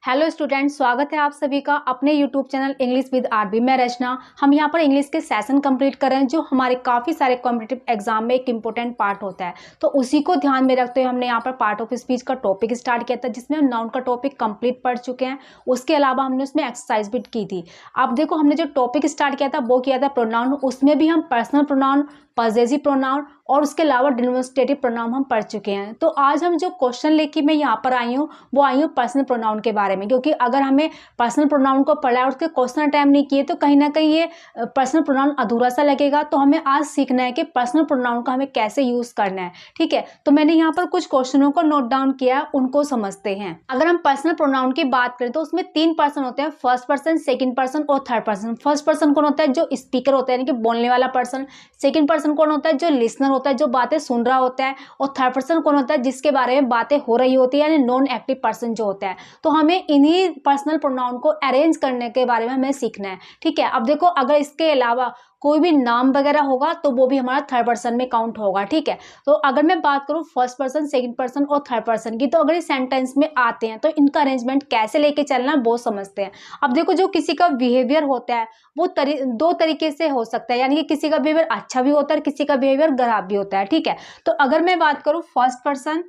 Hello student, स्वागत है आप सभी का अपने YouTube channel English with RB. मैं रचना। हम यहाँ पर इंग्लिश के सेशन कंप्लीट कर रहे हैं जो हमारे काफ़ी सारे कॉम्पिटिटिव एग्जाम में एक इंपॉर्टेंट पार्ट होता है। तो उसी को ध्यान में रखते हुए हमने यहाँ पर पार्ट ऑफ स्पीच का टॉपिक स्टार्ट किया था, जिसमें हम नाउन का टॉपिक कंप्लीट पढ़ चुके हैं। उसके अलावा हमने उसमें एक्सरसाइज भी की थी। अब देखो, हमने जो टॉपिक स्टार्ट किया था वो किया था प्रोनाउन। उसमें भी हम पर्सनल प्रोनाउन, पॉजेसिव प्रोनाउन और उसके अलावा डेमोन्स्ट्रेटिव प्रोनाउन हम पढ़ चुके हैं। तो आज हम जो क्वेश्चन लेके मैं यहाँ पर आई हूँ वो आई हूँ पर्सनल प्रोनाउन के बारे में, क्योंकि अगर हमें पर्सनल प्रोनाउन को पढ़ा है और उसके क्वेश्चन अटेम्प्ट नहीं किए तो कहीं ना कहीं ये पर्सनल प्रोनाउन अधूरा सा लगेगा। तो हमें आज सीखना है कि पर्सनल प्रोनाउन का हमें कैसे यूज करना है। ठीक है, तो मैंने यहाँ पर कुछ क्वेश्चनों को नोट डाउन किया है, उनको समझते हैं। अगर हम पर्सनल प्रोनाउन की बात करें तो उसमें 3 पर्सन होते हैं, फर्स्ट पर्सन, सेकंड पर्सन और थर्ड पर्सन। फर्स्ट पर्सन कौन होता है? जो स्पीकर होता है, यानी कि बोलने वाला पर्सन। सेकंड पर्सन कौन होता है? जो लिसनर होता है, जो बातें सुन रहा होता है। और थर्ड पर्सन कौन होता है? जिसके बारे में बातें हो रही होती है, यानी नॉन एक्टिव पर्सन जो होता है। तो हमें इन्हीं पर्सनल प्रोनाउन को अरेंज करने के बारे में हमें सीखना है। ठीक है, अब देखो, अगर इसके अलावा कोई भी नाम वगैरह होगा तो वो भी हमारा थर्ड पर्सन में काउंट होगा। ठीक है, तो अगर मैं बात करूं फर्स्ट पर्सन, सेकंड पर्सन और थर्ड पर्सन की, तो अगर इस सेंटेंस में आते हैं तो इनका अरेंजमेंट कैसे लेके चलना है वो समझते हैं। अब देखो, जो किसी का बिहेवियर होता है वो दो तरीके से हो सकता है, यानी कि किसी का बिहेवियर अच्छा भी होता है, किसी का बिहेवियर खराब भी होता है। ठीक है, तो अगर मैं बात करूं फर्स्ट पर्सन,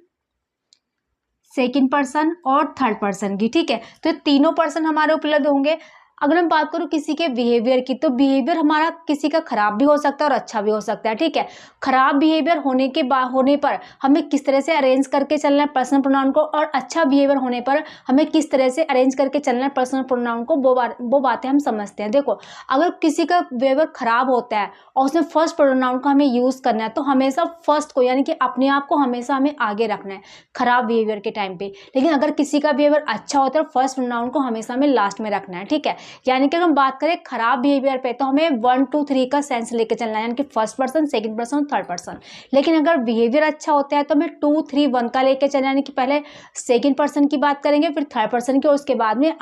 सेकंड पर्सन और थर्ड पर्सन की, ठीक है, तो तीनों पर्सन हमारे उपलब्ध होंगे। अगर हम बात करूं किसी के बिहेवियर की, तो बिहेवियर हमारा किसी का खराब भी हो सकता है और अच्छा भी हो सकता है। ठीक है, खराब बिहेवियर होने पर हमें किस तरह से अरेंज करके चलना है पर्सनल प्रोनाउन को, और अच्छा बिहेवियर होने पर हमें किस तरह से अरेंज करके चलना है पर्सनल प्रोनाउन को, वो बातें हम समझते हैं। देखो, अगर किसी का बिहेवियर खराब होता है और उसमें फर्स्ट प्रोनाउन का हमें यूज करना है, तो हमेशा फर्स्ट को, यानी कि अपने आप को हमेशा हमें आगे रखना है खराब बिहेवियर के टाइम पे। लेकिन अगर किसी का बिहेवियर अच्छा होता है, फर्स्ट प्रोनाउन को हमेशा हमें लास्ट में रखना है। ठीक है, यानी कि अगर हम बात करें खराब बिहेवियर पे, तो हमें 1 2 3 का सेंस लेके चलना है, यानी कि first person, second person, third person. लेकिन अगर बिहेवियर अच्छा होता है तो हमें 2 3 1 का लेके चलना है, यानी कि पहले सेकंड पर्सन की बात करेंगे, फिर थर्ड पर्सन की, और उसके बाद में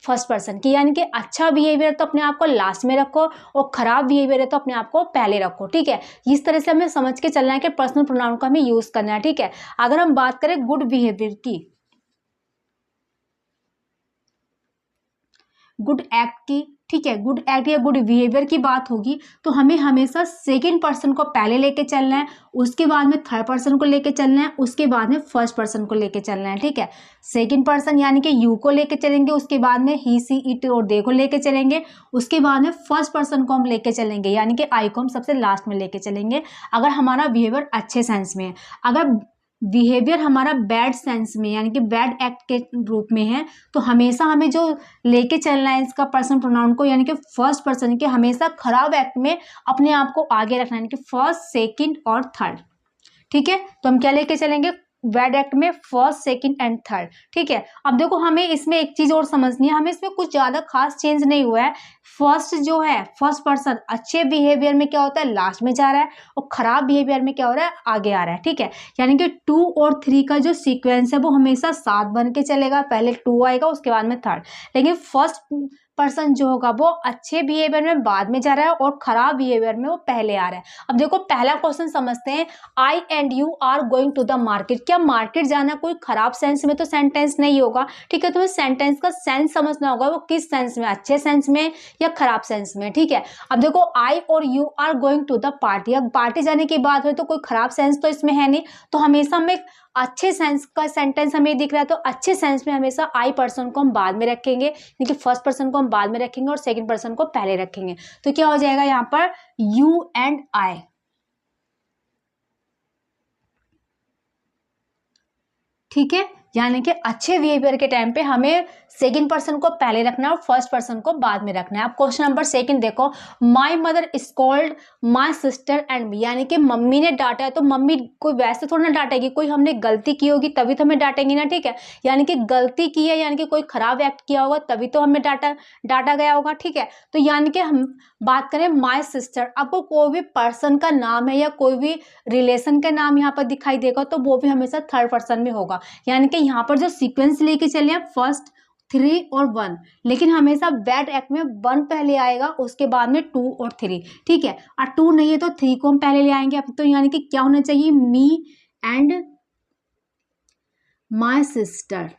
फर्स्ट पर्सन की। यानी कि अच्छा बिहेवियर तो अपने आप को लास्ट में रखो और खराब बिहेवियर है तो अपने आप को पहले रखो। ठीक है, इस तरह से हमें समझ के चलना है कि पर्सनल प्रोनाउन का हमें यूज करना है। ठीक है, अगर हम बात करें गुड बिहेवियर की, गुड एक्ट की, ठीक है, गुड एक्ट या गुड बिहेवियर की बात होगी तो हमें हमेशा सेकंड पर्सन को पहले लेके चलना है, उसके बाद में थर्ड पर्सन को लेके चलना है, उसके बाद में फर्स्ट पर्सन को लेके चलना है। ठीक है, सेकंड पर्सन यानी कि यू को लेके चलेंगे, उसके बाद में ही, सी, इट और दे को लेके चलेंगे, उसके बाद में फर्स्ट पर्सन को हम लेके चलेंगे, यानी कि आई को हम सबसे लास्ट में लेके चलेंगे अगर हमारा बिहेवियर अच्छे सेंस में है। अगर बिहेवियर हमारा बैड सेंस में, यानी कि बैड एक्ट के रूप में है, तो हमेशा हमें जो लेके चलना है इसका पर्सन प्रोनाउन को, यानी कि फर्स्ट पर्सन के हमेशा खराब एक्ट में अपने आप को आगे रखना है, यानी कि फर्स्ट, सेकंड और थर्ड। ठीक है, तो हम क्या लेके चलेंगे? बैड एक्ट में फर्स्ट, सेकंड एंड थर्ड। ठीक है, अब देखो, हमें इसमें एक चीज और समझनी है, हमें इसमें कुछ ज्यादा खास चेंज नहीं हुआ है। फर्स्ट जो है, फर्स्ट पर्सन अच्छे बिहेवियर में क्या होता है? लास्ट में जा रहा है, और खराब बिहेवियर में क्या हो रहा है? आगे आ रहा है। ठीक है, यानी कि 2 और 3 का जो सीक्वेंस है वो हमेशा साथ बन के चलेगा, पहले 2 आएगा उसके बाद में थर्ड। लेकिन फर्स्ट पर्सन जो होगा वो अच्छे बिहेवियर में बाद में जा रहा है और खराब बिहेवियर में वो पहले आ रहा है। अब देखो, पहला क्वेश्चन समझते हैं। I and you are going to the market. क्या मार्केट जाना कोई खराब सेंस में तो सेंटेंस नहीं होगा। ठीक है, तुम्हें सेंटेंस का सेंस समझना होगा, वो किस सेंस में, अच्छे सेंस में या खराब सेंस में। ठीक है, अब देखो, आई और you are going to the party, अब पार्टी जाने की बात हो तो कोई खराब सेंस तो इसमें है नहीं, तो हमेशा हमें अच्छे सेंस का सेंटेंस हमें दिख रहा है तो अच्छे सेंस में हमेशा आई पर्सन को हम बाद में रखेंगे, यानी कि फर्स्ट पर्सन को हम बाद में रखेंगे और सेकंड पर्सन को पहले रखेंगे। तो क्या हो जाएगा यहाँ पर? You and I. ठीक है, यानी कि अच्छे बिहेवियर के टाइम पे हमें सेकंड पर्सन को पहले रखना है और फर्स्ट पर्सन को बाद में रखना है। अब क्वेश्चन नंबर सेकंड देखो, my mother scold my sister and me, यानी कि मम्मी ने डांटा है, तो मम्मी कोई वैसे थोड़ा ना डांटेगी, कोई हमने गलती की होगी तभी तो हमें डांटेंगी ना। ठीक है, यानी कि गलती की है, यानी कि कोई खराब एक्ट किया होगा तभी तो हमें डांटा गया होगा। ठीक है, तो यानी कि हम बात करें माय सिस्टर, आपको कोई भी पर्सन का नाम है या कोई भी रिलेशन का नाम यहाँ पर दिखाई देगा तो वो भी हमेशा थर्ड पर्सन में होगा, यानी कि यहाँ पर जो सीक्वेंस लेके चले फर्स्ट, 3 और 1, लेकिन हमेशा बैड एक्ट में 1 पहले आएगा, उसके बाद में 2 और 3। ठीक है, और 2 नहीं है तो 3 को हम पहले ले आएंगे। अब तो यानी कि क्या होना चाहिए? Me and my sister.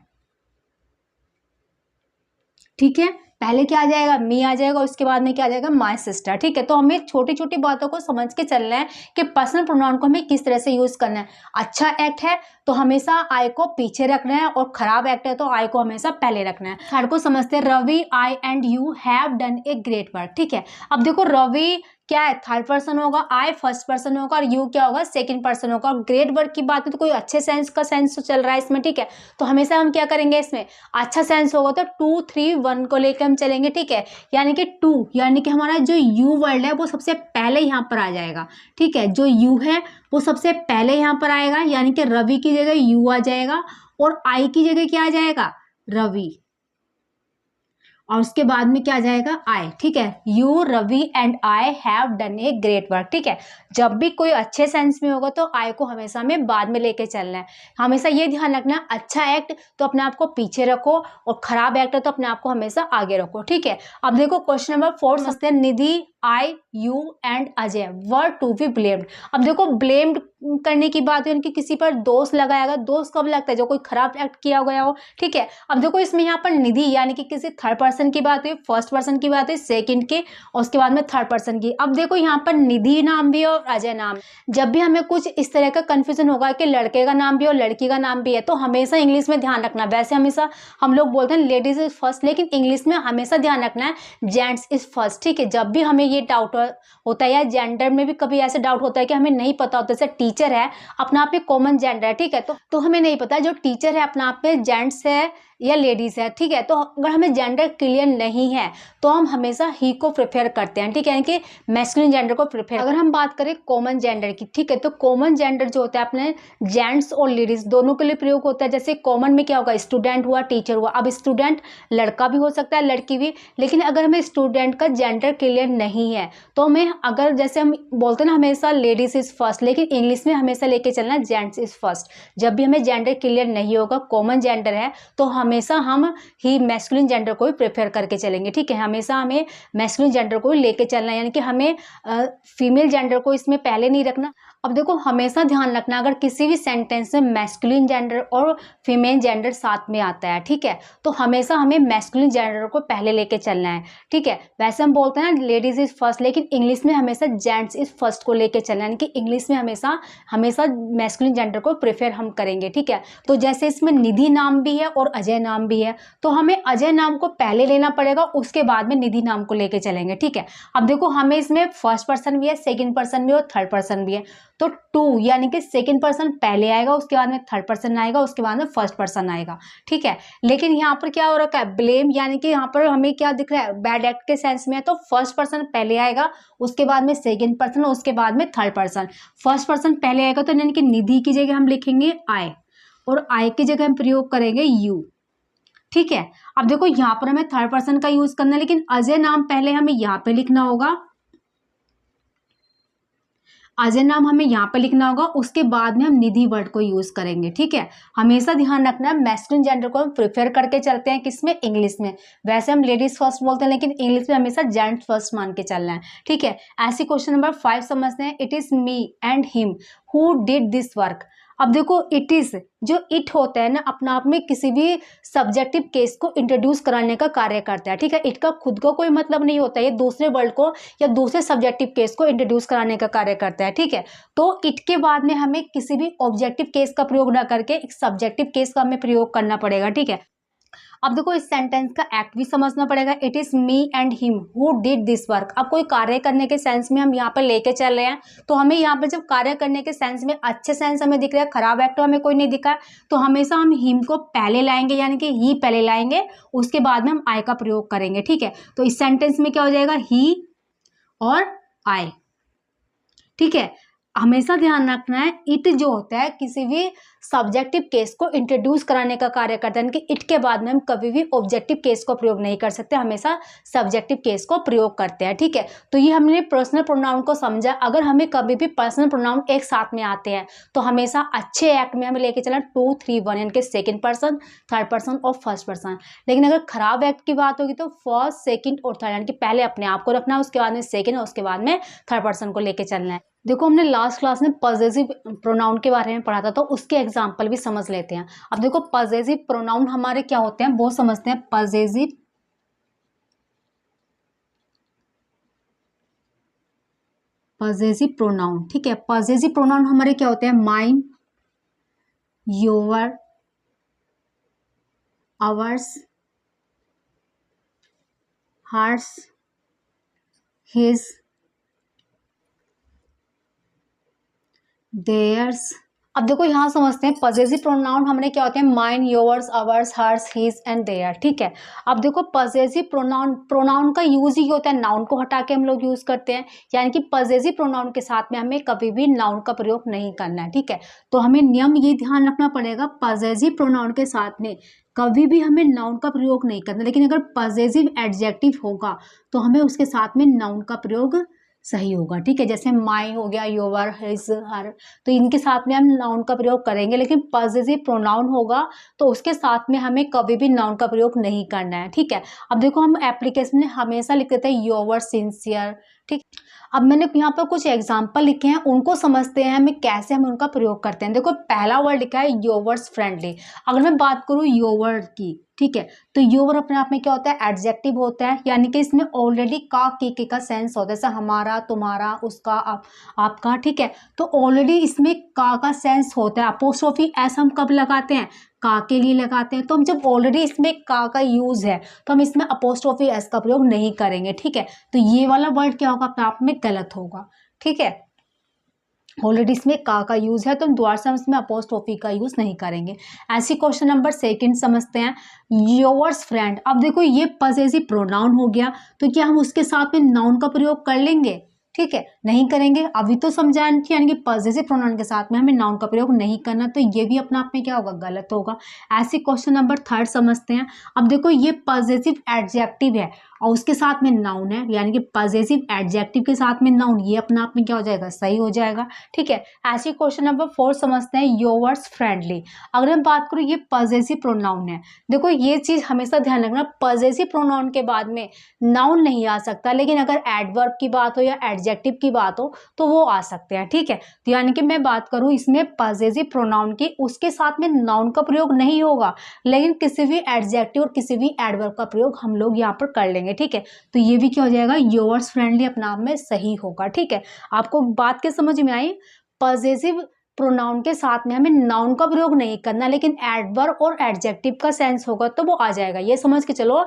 ठीक है, पहले क्या आ जाएगा, मी आ जाएगा, उसके बाद में क्या आ जाएगा, माय सिस्टर। ठीक है, तो हमें छोटी छोटी बातों को समझ के चलना है कि पर्सनल प्रोनाउन को हमें किस तरह से यूज करना है। अच्छा एक्ट है तो हमेशा आई को पीछे रखना है, और खराब एक्ट है तो आई को हमेशा पहले रखना है। थर्ड को समझते हैं, Ravi, I and you have done a great work. ठीक है, अब देखो रवि क्या है, थर्ड पर्सन होगा, आई फर्स्ट पर्सन होगा, और यू क्या होगा, सेकंड पर्सन होगा। और ग्रेट वर्क की बात है तो कोई अच्छे सेंस का सेंस तो चल रहा है इसमें। ठीक है, तो हमेशा हम क्या करेंगे, इसमें अच्छा सेंस होगा तो 2 3 1 को लेकर हम चलेंगे। ठीक है, यानी कि 2 यानी कि हमारा जो यू वर्ड है वो सबसे पहले यहाँ पर आ जाएगा। ठीक है, जो यू है वो सबसे पहले यहाँ पर आएगा, यानी कि रवि की जगह यू आ जाएगा, और आई की जगह क्या आ जाएगा, रवि, और उसके बाद में क्या आ जाएगा, आई। ठीक है, you, Ravi and I have done a great work. ठीक है, जब भी कोई अच्छे सेंस में होगा तो आई को हमेशा हमें बाद में लेके चलना है। हमेशा ये ध्यान रखना, अच्छा एक्ट तो अपने आप को पीछे रखो, और खराब एक्ट तो अपने आप को हमेशा आगे रखो। ठीक है, अब देखो क्वेश्चन नंबर 4 समझते हैं, Nidhi, I, you and Ajay were to be blamed. अब देखो ब्लेम्ड करने की बात है कि किसी पर दोष लगाया गया। दोष कब लगता है, जो कोई खराब एक्ट किया गया हो। ठीक है, अब देखो इसमें यहाँ पर निधि यानी कि किसी थर्ड पर्सन की बात हुई, फर्स्ट पर्सन की बात हुई, सेकंड की, और उसके बाद में थर्ड पर्सन की। अब देखो यहाँ पर निधि नाम भी है और अजय नाम। जब भी हमें कुछ इस तरह का कंफ्यूजन होगा कि लड़के का नाम भी और लड़की का नाम भी है, तो हमेशा इंग्लिश में ध्यान रखना। वैसे हमेशा हम लोग बोलते हैं लेडीज इज फर्स्ट, लेकिन इंग्लिश में हमेशा ध्यान रखना है जेंट्स इज फर्स्ट। ठीक है, जब भी हमें ये डाउट होता है, या जेंडर में भी कभी ऐसे डाउट होता है कि हमें नहीं पता होता, जैसे टीचर है अपना आप में कॉमन जेंडर है। ठीक है, तो हमें नहीं पता जो टीचर है अपना आप में जेंट्स है या लेडीज है। ठीक है, तो अगर हमें जेंडर क्लियर नहीं है तो हम हमेशा ही को प्रेफर करते हैं। ठीक है, यानी कि मैस्कुलिन जेंडर को प्रेफर। अगर हम बात करें कॉमन जेंडर की, ठीक है, तो कॉमन जेंडर जो होता है अपने जेंट्स और लेडीज दोनों के लिए प्रयोग होता है। जैसे कॉमन में क्या होगा, स्टूडेंट हुआ, टीचर हुआ। अब स्टूडेंट लड़का भी हो सकता है, लड़की भी, लेकिन अगर हमें स्टूडेंट का जेंडर क्लियर नहीं है तो हमें, अगर जैसे हम बोलते हैं ना हमेशा लेडीज इज फर्स्ट, लेकिन इंग्लिश में हमेशा लेके चलना जेंट्स इज फर्स्ट। जब भी हमें जेंडर क्लियर नहीं होगा, कॉमन जेंडर है, तो हमेशा हम ही मैस्कुलिन जेंडर को ही प्रेफर करके चलेंगे। ठीक है, हमेशा हमें मैस्कुलिन जेंडर को ही लेके चलना है, यानी कि हमें फीमेल जेंडर को इसमें पहले नहीं रखना। अब देखो हमेशा ध्यान रखना, अगर किसी भी सेंटेंस में मैस्कुलिन जेंडर और फीमेल जेंडर साथ में आता है, ठीक है, तो हमेशा हमें मैस्कुलिन जेंडर को पहले लेके चलना है। ठीक है, वैसे हम बोलते हैं ना लेडीज इज फर्स्ट, लेकिन इंग्लिश में हमेशा जेंट्स इज फर्स्ट को लेके चलना है, यानी कि इंग्लिश में हमेशा हमेशा मैस्कुलिन जेंडर को प्रेफर हम करेंगे। ठीक है, तो जैसे इसमें निधि नाम भी है और अजय नाम भी है, तो हमें अजय नाम को पहले लेना पड़ेगा, उसके बाद में निधि नाम को लेके चलेंगे। ठीक है, अब देखो हमें इसमें फर्स्ट पर्सन भी है, सेकंड पर्सन भी और थर्ड पर्सन भी है, तो 2 यानी कि सेकंड पर्सन पहले आएगा, उसके बाद में थर्ड पर्सन आएगा, उसके बाद में फर्स्ट पर्सन आएगा। ठीक है, लेकिन यहाँ पर क्या हो रखा है, ब्लेम, यानी कि यहाँ पर हमें क्या दिख रहा है, बैड एक्ट के सेंस में है, तो फर्स्ट पर्सन पहले आएगा, उसके बाद में सेकंड पर्सन, उसके बाद में थर्ड पर्सन। फर्स्ट पर्सन पहले आएगा तो यानी कि निधि की जगह हम लिखेंगे आई, और आई की जगह हम प्रयोग करेंगे यू। ठीक है, अब देखो यहाँ पर हमें थर्ड पर्सन का यूज करना है, लेकिन अजय नाम पहले हमें यहाँ पे लिखना होगा, अजय नाम हमें यहाँ पे लिखना होगा, उसके बाद में हम निधि वर्ड को यूज करेंगे। ठीक है, हमेशा ध्यान रखना है मैस्कुलिन जेंडर को हम प्रेफर करके चलते हैं, किसमें, इंग्लिश में। वैसे हम लेडीज फर्स्ट बोलते हैं, लेकिन इंग्लिश में हमेशा जेंट्स फर्स्ट मान के चलना है। ठीक है, ऐसी क्वेश्चन नंबर 5 समझते हैं, it is me and him who did this work. अब देखो इट इज, जो इट होता है ना, अपना आप में किसी भी सब्जेक्टिव केस को इंट्रोड्यूस कराने का कार्य करता है। ठीक है, इट का खुद को कोई मतलब नहीं होता है, ये दूसरे वर्ड को या दूसरे सब्जेक्टिव केस को इंट्रोड्यूस कराने का कार्य करता है। ठीक है, तो इट के बाद में हमें किसी भी ऑब्जेक्टिव केस का प्रयोग ना करके एक सब्जेक्टिव केस का हमें प्रयोग करना पड़ेगा। ठीक है, अब देखो इस सेंटेंस का एक्ट भी समझना पड़ेगा, it is me and him who did this work. अब कोई कार्य करने के सेंस में हम यहाँ पर लेके चल रहे हैं, तो हमें यहाँ पर जब कार्य करने के सेंस में अच्छे सेंस हमें दिख रहा है, खराब एक्ट तो हमें कोई नहीं दिखा, तो हमेशा हम हिम को पहले लाएंगे, यानी कि ही पहले लाएंगे, उसके बाद में हम आई का प्रयोग करेंगे। ठीक है, तो इस सेंटेंस में क्या हो जाएगा, ही और आई। ठीक है, हमेशा ध्यान रखना है, इट जो होता है किसी भी सब्जेक्टिव केस को इंट्रोड्यूस कराने का कार्य करता है, कि इट के बाद में हम कभी भी ऑब्जेक्टिव केस को प्रयोग नहीं कर सकते, हमेशा सब्जेक्टिव केस को प्रयोग करते हैं। ठीक है, तो ये हमने पर्सनल प्रोनाउन को समझा। अगर हमें कभी भी पर्सनल प्रोनाउन एक साथ में आते हैं तो हमेशा अच्छे एक्ट में हमें लेके चलना 2 3 1, यानी कि सेकंड पर्सन, थर्ड पर्सन और फर्स्ट पर्सन। लेकिन अगर खराब एक्ट की बात होगी तो फर्स्ट, सेकंड और थर्ड, यानी कि पहले अपने आप को रखना है, उसके बाद में सेकंड और उसके बाद में थर्ड पर्सन को लेके चलना है। देखो हमने लास्ट क्लास में पॉजेसिव प्रोनाउन के बारे में पढ़ा था, तो उसके एग्जाम्पल भी समझ लेते हैं। अब देखो पॉजेसिव प्रोनाउन हमारे क्या होते हैं वो समझते हैं। पॉजेसिव पजेसिव प्रोनाउन, ठीक है। पजेसिव प्रोनाउन हमारे क्या होते हैं, mine, your, ours, hers, his, theirs. अब देखो यहाँ समझते हैं पजेसिव प्रोनाउन हमारे क्या होते हैं, mine, yours, ours, hers, his and their, ठीक है। अब देखो पजेसिव प्रोनाउन का यूज ही होता है, नाउन को हटा के हम लोग यूज करते हैं, यानी कि पजेसिव प्रोनाउन के साथ में हमें कभी भी नाउन का प्रयोग नहीं करना है, ठीक है। तो हमें नियम ये ध्यान रखना पड़ेगा, पजेसिव प्रोनाउन के साथ में कभी भी हमें नाउन का प्रयोग नहीं करना, लेकिन अगर पजेसिव एडजेक्टिव होगा तो हमें उसके साथ में नाउन का प्रयोग सही होगा, ठीक है। जैसे माई हो गया, योर, हिज, हर, तो इनके साथ में हम नाउन का प्रयोग करेंगे, लेकिन पजेसिव प्रोनाउन होगा तो उसके साथ में हमें कभी भी नाउन का प्रयोग नहीं करना है, ठीक है। अब देखो हम एप्लीकेशन में हमेशा लिख देते हैं योर सिंसियर, ठीक। अब मैंने यहाँ पर कुछ एग्जाम्पल लिखे हैं, उनको समझते हैं हमें कैसे हम उनका प्रयोग करते हैं। देखो पहला वर्ड लिखा है योवर्स फ्रेंडली। अगर मैं बात करूँ योवर की, ठीक है, तो योवर अपने आप में क्या होता है, एडजेक्टिव होता है, यानी कि इसमें ऑलरेडी का के का सेंस होता है, जैसे हमारा, तुम्हारा, उसका, आपका, ठीक है। तो ऑलरेडी इसमें का सेंस होता है। अपोस्ट्रोफी एस हम कब लगाते हैं, का के लिए लगाते हैं। तो हम जब ऑलरेडी इसमें का यूज है तो हम इसमें अपोस्ट्रोफी एस का प्रयोग नहीं करेंगे, ठीक है। तो ये वाला वर्ड क्या होगा, अपने आप में गलत होगा, ठीक है। ऑलरेडी इसमें का यूज है तो हम दोबारा से हम इसमें अपोस्ट्रोफी का यूज नहीं करेंगे। ऐसी क्वेश्चन नंबर सेकंड समझते हैं, योवर्स फ्रेंड। अब देखो ये पजेसिव प्रोनाउन हो गया, तो क्या हम उसके साथ में नाउन का प्रयोग कर लेंगे, ठीक है, नहीं करेंगे। अभी तो समझा यानी कि पजेसिव प्रोनाउन के साथ में हमें नाउन का प्रयोग नहीं करना, तो ये भी अपने आप में क्या होगा, गलत होगा। ऐसे क्वेश्चन नंबर थर्ड समझते हैं। अब देखो ये पजेसिव एडजेक्टिव है और उसके साथ में नाउन है, यानी कि पजेसिव एडजेक्टिव के साथ में नाउन, ये अपने आप में क्या हो जाएगा, सही हो जाएगा, ठीक है। ऐसे क्वेश्चन नंबर फोर समझते हैं, योवर्स फ्रेंडली। अगर हम बात करूँ ये पजेसिव प्रोनाउन है, देखो ये चीज हमेशा ध्यान रखना, पजेसिव प्रोनाउन के बाद में नाउन नहीं आ सकता, लेकिन अगर एडवर्ब की बात हो या एडजेक्टिव की बात हो तो वो आ सकते हैं, ठीक है। तो यानी कि मैं बात करूं इसमें पजेसिव प्रोनाउन की, उसके साथ में नाउन का प्रयोग नहीं होगा, लेकिन किसी भी एडजेक्टिव और किसी भी एडवर्ब का प्रयोग हम लोग यहाँ पर कर लेंगे, ठीक है। तो ये भी क्या हो जाएगा, योवर्स फ्रेंडली अपने आप में सही होगा, ठीक है। आपको बात के समझ में आई, पजेसिव प्रोनाउन के साथ में हमें नाउन का प्रयोग नहीं करना, लेकिन एडवर्ब और एडजेक्टिव का सेंस होगा तो वो आ जाएगा। ये समझ के चलो,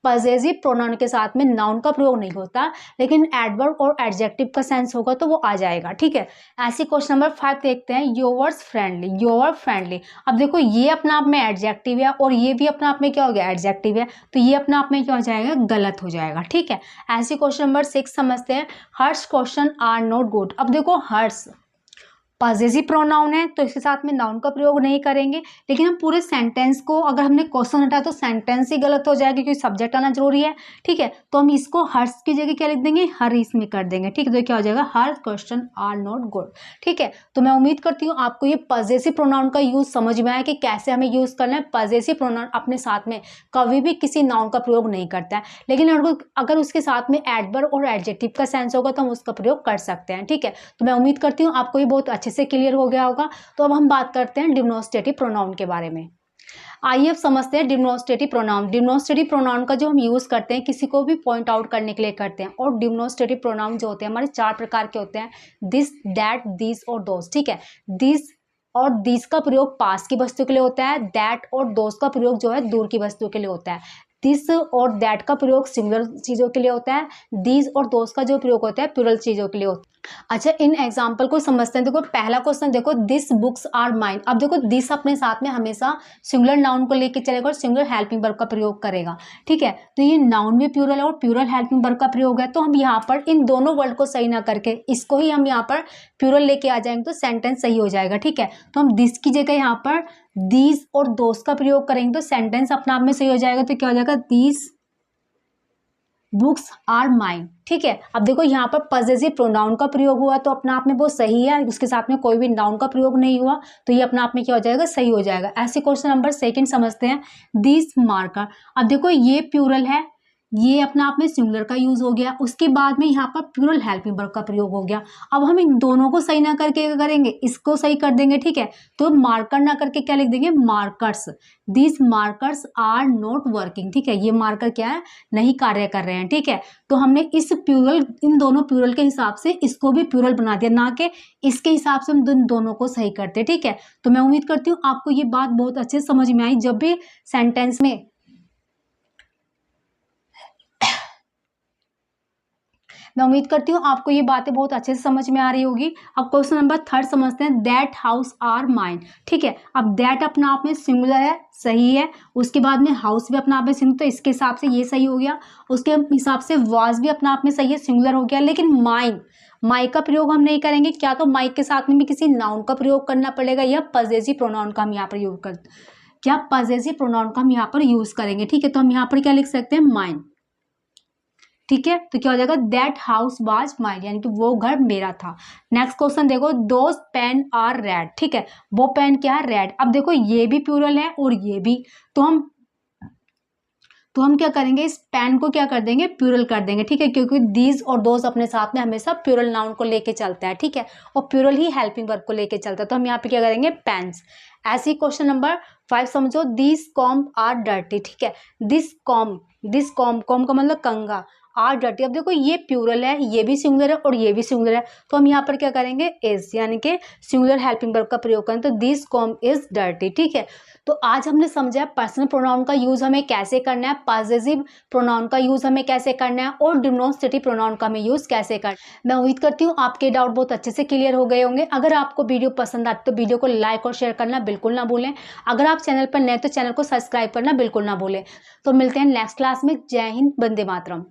पजेसिव प्रोनाउन के साथ में नाउन का प्रयोग नहीं होता, लेकिन एडवर्ब और एडजेक्टिव का सेंस होगा तो वो आ जाएगा, ठीक है। ऐसी क्वेश्चन नंबर 5 देखते हैं, योवर्स फ्रेंडली, योवर फ्रेंडली। अब देखो ये अपने आप में एडजेक्टिव है और ये भी अपने आप में क्या हो गया, एडजेक्टिव है, तो ये अपने आप में क्या हो जाएगा, गलत हो जाएगा, ठीक है। ऐसी क्वेश्चन नंबर 6 समझते हैं, हर्ष क्वेश्चन आर नॉट गुड। अब देखो हर्ष पजेसिव प्रोनाउन है तो इसके साथ में नाउन का प्रयोग नहीं करेंगे, लेकिन हम पूरे सेंटेंस को, अगर हमने क्वेश्चन हटाया तो सेंटेंस ही गलत हो जाएगा, क्योंकि सब्जेक्ट आना जरूरी है, ठीक है। तो हम इसको हर्ष की जगह क्या लिख देंगे, हर इसमें कर देंगे, ठीक है। तो क्या हो जाएगा, हर क्वेश्चन आर नॉट गुड, ठीक है। तो मैं उम्मीद करती हूँ आपको ये पजेसिव प्रोनाउन का यूज समझ में आया कि कैसे हमें यूज करना है। पजेसिव प्रोनाउन अपने साथ में कभी भी किसी नाउन का प्रयोग नहीं करता है, लेकिन अगर उसके साथ में एडवर्ब और एडजेक्टिव का सेंस होगा तो हम उसका प्रयोग कर सकते हैं, ठीक है। तो मैं उम्मीद करती हूँ आपको ये बहुत अच्छे से क्लियर हो गया होगा। तो अब हम बात करते हैं डिमोन्स्ट्रेटिव प्रोनाउन के बारे में। आइए अब समझते हैं डिमोन्स्ट्रेटिव प्रोनाउन। डिमोन्स्ट्रेटिव प्रोनाउन का जो हम यूज करते हैं किसी को भी पॉइंट आउट करने के लिए करते हैं, और डिमोन्स्ट्रेटिव प्रोनाउन जो होते हैं हमारे 4 प्रकार के होते हैं, दिस, दैट, दिस और दोस, ठीक है। दिस और दिस का प्रयोग पास की वस्तु के लिए होता है, दैट और दोस का प्रयोग जो है दूर की वस्तु के लिए होता है, दिस और दैट का प्रयोग सिंगुलर चीजों के लिए होता है, दिस और दोस का जो प्रयोग होता है प्लूरल चीजों के लिए होता है। अच्छा, इन एग्जाम्पल को समझते हैं। देखो पहला क्वेश्चन देखो, दिस बुक्स आर माइन। अब देखो दिस अपने साथ में हमेशा सिंगुलर नाउन को लेके चलेगा और सिंगुलर हेल्पिंग वर्ब का प्रयोग करेगा, ठीक है। तो ये नाउन भी प्लूरल है और प्लूरल हेल्पिंग वर्ब का प्रयोग है, तो हम यहाँ पर इन दोनों वर्ड को सही ना करके इसको ही हम यहाँ पर प्लूरल लेके आ जाएंगे तो सेंटेंस सही हो जाएगा, ठीक है। तो हम दिस की जगह यहाँ पर दीज और दोस का प्रयोग करेंगे तो सेंटेंस अपने आप में सही हो जाएगा। तो क्या हो जाएगा, दीज बुक्स आर माइन, ठीक है। अब देखो यहाँ पर पजेसिव प्रोनाउन का प्रयोग हुआ तो अपने आप में वो सही है, उसके साथ में कोई भी नाउन का प्रयोग नहीं हुआ, तो ये अपने आप में क्या हो जाएगा, सही हो जाएगा। ऐसे क्वेश्चन नंबर 2 समझते हैं, दिस मार्कर। अब देखो ये प्लूरल है, ये अपना आप में सिंगुलर का यूज हो गया। उसके बाद में यहाँ पर प्लूरल हेल्पिंग वर्ब का प्रयोग हो गया। अब हम इन दोनों को सही ना करके क्या करेंगे, इसको सही कर देंगे, ठीक है। तो मार्कर ना करके क्या लिख देंगे, markers. This markers are not working, ठीक है। ये मार्कर क्या है, नहीं कार्य कर रहे हैं, ठीक है। तो हमने इस प्लूरल, इन दोनों प्लूरल के हिसाब से इसको भी प्लूरल बना दिया, ना कि इसके हिसाब से हम दोनों को सही करते, ठीक है। तो मैं उम्मीद करती हूँ आपको ये बात बहुत अच्छे से समझ में आई। जब भी सेंटेंस में मैं उम्मीद करती हूँ आपको ये बातें बहुत अच्छे से समझ में आ रही होगी। अब क्वेश्चन नंबर 3 समझते हैं। दैट हाउस आर माइन, ठीक है। अब दैट अपना आप में सिंगुलर है, सही है। उसके बाद में हाउस भी अपना आप में सिंगुलर, तो इसके हिसाब से ये सही हो गया। उसके हिसाब से वाज भी अपना आप में सही है, सिंगुलर हो गया। लेकिन माइन, माई का प्रयोग हम नहीं करेंगे। क्या तो माई के साथ में भी किसी नाउन का प्रयोग करना पड़ेगा, या पजेसिव प्रोनाउन का हम यहाँ पर यूज कर, क्या पजेसिव प्रोनाउन का हम यहाँ पर यूज करेंगे, ठीक है। तो हम यहाँ पर क्या लिख सकते हैं, माइन, ठीक है। तो क्या हो जाएगा, दैट हाउस वाज माइन, यानी कि वो घर मेरा था। नेक्स्ट क्वेश्चन देखो, दोज पेन आर रेड, ठीक है। वो पेन क्या है, रेड। अब देखो ये भी प्लूरल है और ये भी, तो हम क्या करेंगे, इस पेन को क्या कर देंगे, प्लूरल कर देंगे, ठीक है। क्योंकि दीज और दोज अपने साथ में हमेशा प्लूरल नाउन को लेके चलता है, ठीक है। और प्लूरल ही हेल्पिंग वर्ब को लेके चलता है। तो हम यहाँ पे क्या करेंगे, पेन्स। ऐसे ही क्वेश्चन नंबर 5 समझो, दिस कॉम आर डर्टी, ठीक है। दिस कॉम कॉम का मतलब कंगा, आर डर्टी। अब देखो ये प्लूरल है, ये भी सिंगुलर है और ये भी सिंगुलर है। तो हम यहाँ पर क्या करेंगे, इज, यानी कि सिंगुलर हेल्पिंग वर्ब का प्रयोग करें। तो दिस कॉम इज डर्टी, ठीक है। तो आज हमने समझा पर्सनल प्रोनाउन का यूज हमें कैसे करना है, पॉसेसिव प्रोनाउन का यूज हमें कैसे करना है, और डिमोन्स्ट्रेटिव प्रोनाउन का हमें यूज कैसे करना है। मैं उम्मीद करती हूँ आपके डाउट बहुत अच्छे से क्लियर हो गए होंगे। अगर आपको वीडियो पसंद आती तो वीडियो को लाइक और शेयर करना बिल्कुल ना भूलें। अगर आप चैनल पर नए तो चैनल को सब्सक्राइब करना बिल्कुल ना भूलें। तो मिलते हैं नेक्स्ट क्लास में। जय हिंद, वंदे मातरम।